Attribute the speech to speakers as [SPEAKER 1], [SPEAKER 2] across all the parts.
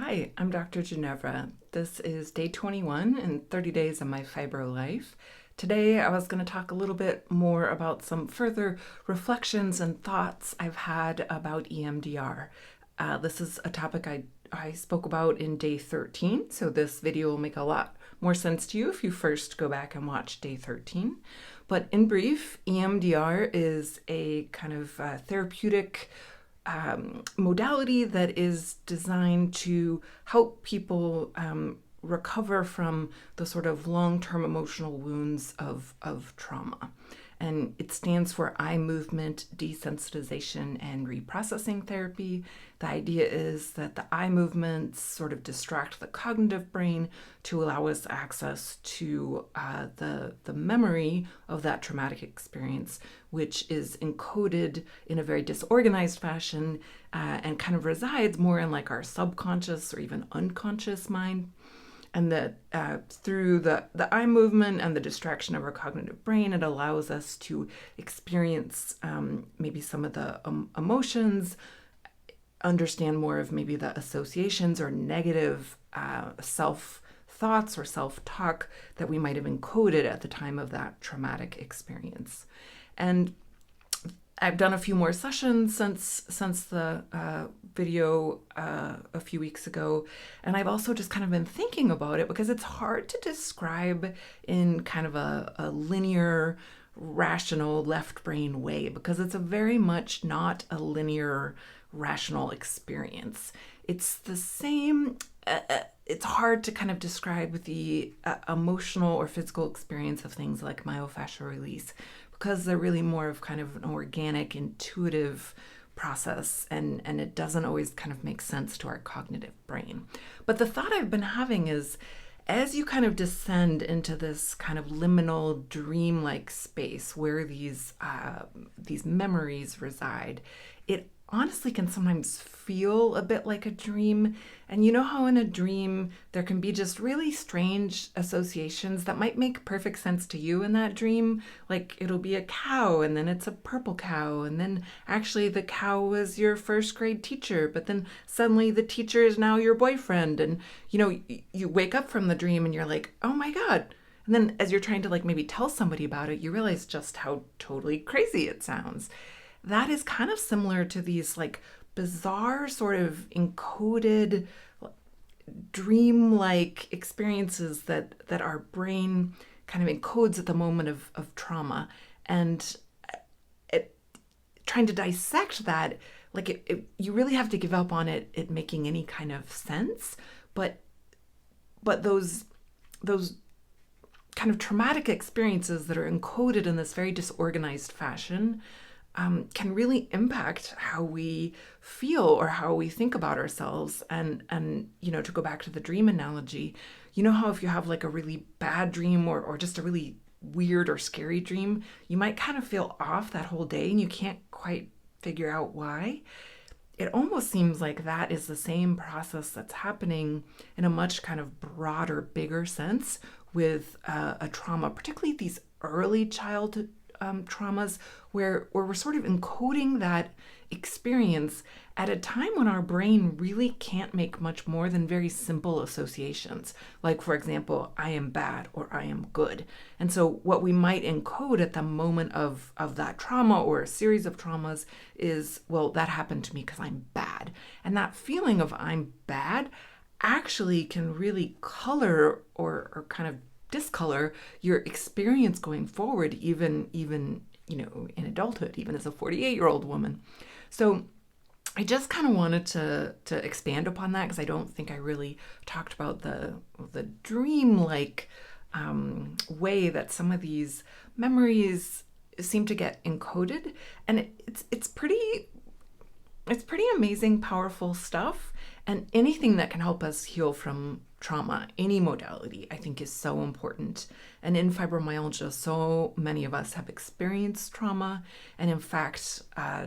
[SPEAKER 1] Hi, I'm Dr. Ginevra. This is day 21 in 30 days of my fibro life. Today I was going to talk a little bit more about some further reflections and thoughts I've had about EMDR. This is a topic I spoke about in day 13, so this video will make a lot more sense to you if you first go back and watch day 13. But in brief, EMDR is a kind of therapeutic modality that is designed to help people recover from the sort of long-term emotional wounds of trauma. And it stands for eye movement desensitization and reprocessing therapy. The idea is that the eye movements sort of distract the cognitive brain to allow us access to the memory of that traumatic experience, which is encoded in a very disorganized fashion and kind of resides more in like our subconscious or even unconscious mind. And that through the eye movement and the distraction of our cognitive brain, it allows us to experience maybe some of the emotions, understand more of maybe the associations or negative self-thoughts or self-talk that we might have encoded at the time of that traumatic experience. And I've done a few more sessions since the video a few weeks ago, and I've also just kind of been thinking about it because it's hard to describe in kind of a linear, rational left brain way because it's a very much not a linear, rational experience. It's the same. It's hard to kind of describe the emotional or physical experience of things like myofascial release because they're really more of kind of an organic, intuitive process, and it doesn't always kind of make sense to our cognitive brain. But the thought I've been having is, as you kind of descend into this kind of liminal, dream-like space where these memories reside, it honestly can sometimes feel a bit like a dream. And you know how in a dream there can be just really strange associations that might make perfect sense to you in that dream? Like it'll be a cow and then it's a purple cow, and then actually the cow was your first grade teacher, but then suddenly the teacher is now your boyfriend, and you wake up from the dream and you're like, oh my God. And then as you're trying to like maybe tell somebody about it, you realize just how totally crazy it sounds. That is kind of similar to these like bizarre sort of encoded dream-like experiences that our brain kind of encodes at the moment of trauma. And trying to dissect that, like you really have to give up on it making any kind of sense. But those kind of traumatic experiences that are encoded in this very disorganized fashion can really impact how we feel or how we think about ourselves. And to go back to the dream analogy, you know how if you have like a really bad dream or just a really weird or scary dream, you might kind of feel off that whole day and you can't quite figure out why. It almost seems like that is the same process that's happening in a much kind of broader, bigger sense with a trauma, particularly these early childhood traumas where we're sort of encoding that experience at a time when our brain really can't make much more than very simple associations. Like, for example, I am bad or I am good. And so what we might encode at the moment of that trauma or a series of traumas is, well, that happened to me because I'm bad. And that feeling of I'm bad actually can really color or kind of discolor your experience going forward, even in adulthood, even as a 48-year-old woman. So I just kind of wanted to expand upon that because I don't think I really talked about the dream-like way that some of these memories seem to get encoded, and it's pretty amazing, powerful stuff. And anything that can help us heal from trauma, any modality, I think is so important. And in fibromyalgia, so many of us have experienced trauma. And in fact,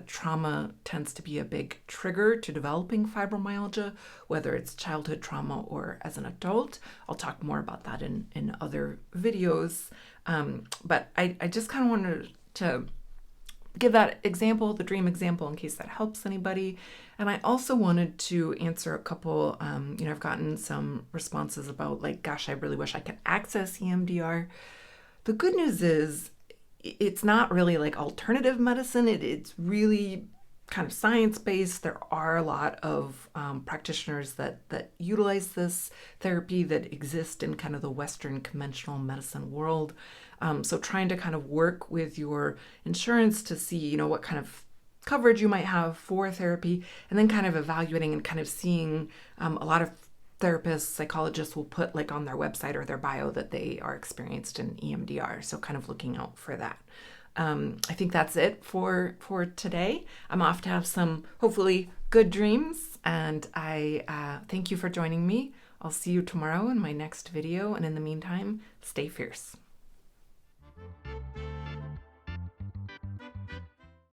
[SPEAKER 1] trauma tends to be a big trigger to developing fibromyalgia, whether it's childhood trauma or as an adult. I'll talk more about that in other videos. But I just kind of wanted to give that example, the dream example, in case that helps anybody. And I also wanted to answer a couple, I've gotten some responses about like, gosh, I really wish I could access EMDR. The good news is it's not really like alternative medicine. It's really kind of science-based. There are a lot of practitioners that utilize this therapy that exist in kind of the Western conventional medicine world. So trying to kind of work with your insurance to see, what kind of coverage you might have for therapy, and then kind of evaluating and kind of seeing a lot of therapists, psychologists will put like on their website or their bio that they are experienced in EMDR. So kind of looking out for that. I think that's it for today. I'm off to have some hopefully good dreams, and I thank you for joining me. I'll see you tomorrow in my next video, and in the meantime, stay fierce.